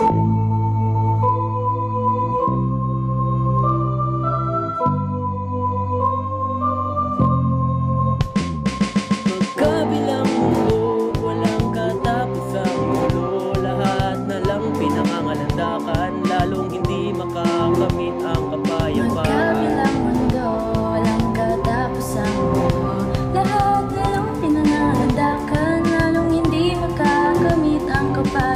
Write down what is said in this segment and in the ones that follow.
Magkabilang mundo, walang katapusang mundo. Lahat na lang pinangangalandakan, lalong hindi makakamit ang kapayapaan. Magkabilang mundo, walang katapusang mundo. Lahat na lang pinangangalandakan, lalong hindi makakamit ang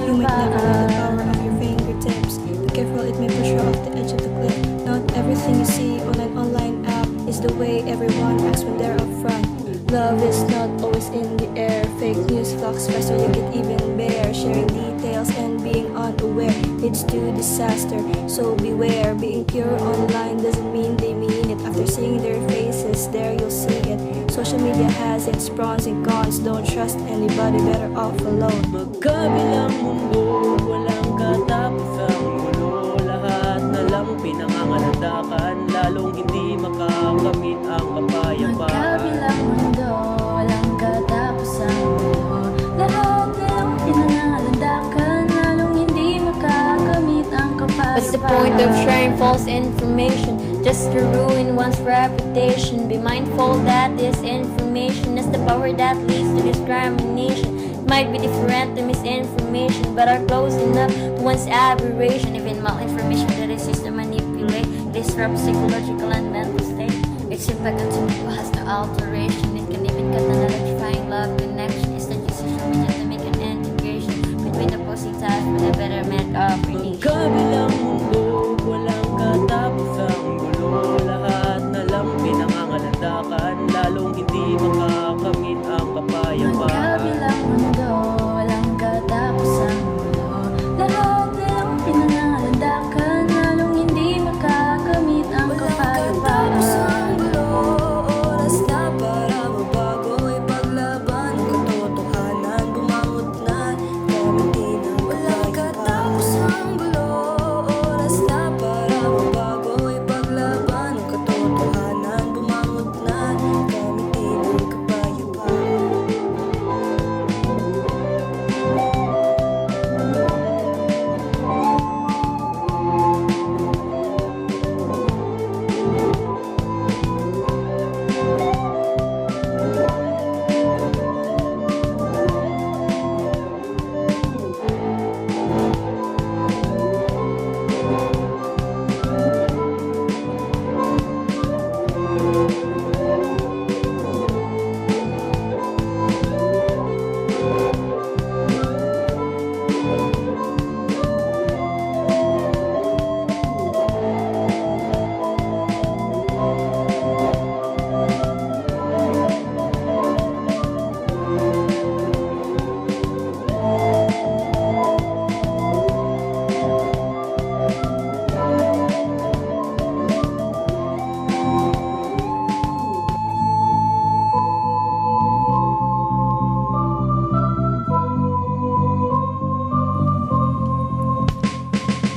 You might never know the kapayapaan. power of your fingertips. Be careful, it may push you off the edge of the cliff. Not everything you see on an online app is the way everyone acts when they're upfront. Love is not always in the air. Fake news flocks faster, you get even bare. Sharing details and being unaware leads to disaster. So beware, being pure online doesn't mean they mean it. After seeing their faces, there you'll see it. Social media has its pros and cons. Don't trust anybody, better off alone. Magkabilang mundo, walang katapusang mundo. Lahat na lang pinangangalandakan, lalong hindi makakamit ang kapayapaan. Magkabilang mundo, walang katapusang mundo. Lahat na lang pinangangalandakan, lalong hindi makakamit ang kapayapaan. What's the point of sharing false information just to ruin one's reputation? Be mindful that this information has the power that leads to discrimination. It might be different to misinformation, but are close enough to one's aberration. Even malinformation that is used to manipulate, disrupt psychological and mental state. Its impact on some people has no alteration. It can even cut an electrifying love connection. Instead, use social media to make an integration between the opposing sides for the betterment of our nation. Magkabilang mundo, walang katapusang gulo. Lahat na lang pinangangalandakan, lalong hindi makakamit ang kapayapaan. Magkabilang mundo, walang katapusang mundo. Lahat na lang pinangangalandakan, lalong hindi makakamit ang kapayapaan. Oras na para mabago, ipaglaban ang katotohanan, bumangot na, gamitin ang walang katapusang gulo. Oras na para mabago, ipaglaban ang katotohanan, bumangot na, gamitin ang kapayapaan.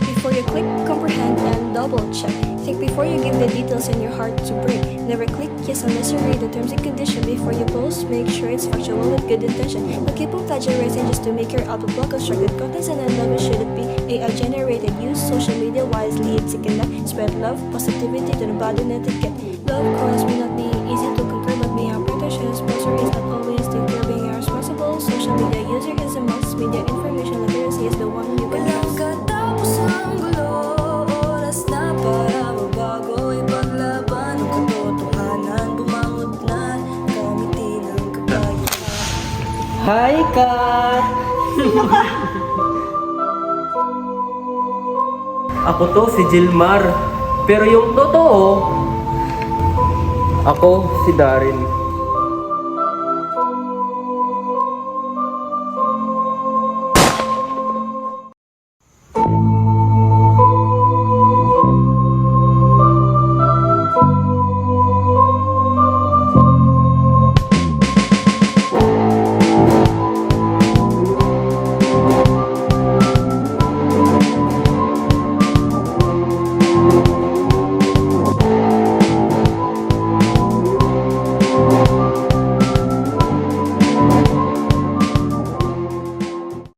Before you click, comprehend, and double check. Think before you give the details in your heart to break. Never click yes unless you read the terms and conditions before you post. Make sure it's factual with good intention. But keep on plagiarizing just to make your output block constructed contents and love shouldn't be AI generated. Use social media wisely. It's a connect. Spread love, positivity to the body and etiquette. Love corners may not be easy to conquer, but being a pretentious sponsor is not always to cure. Being irresponsible social media user is a mass media information literacy is the one you can trust. Katapusang gulo, oras na para mabago, ipaglaban ang katotohanan, bumangot na, gamitin ang kapayapaan. Hi, Kat! Ako to, si Jilmar. Pero yung totoo, ako si Darin.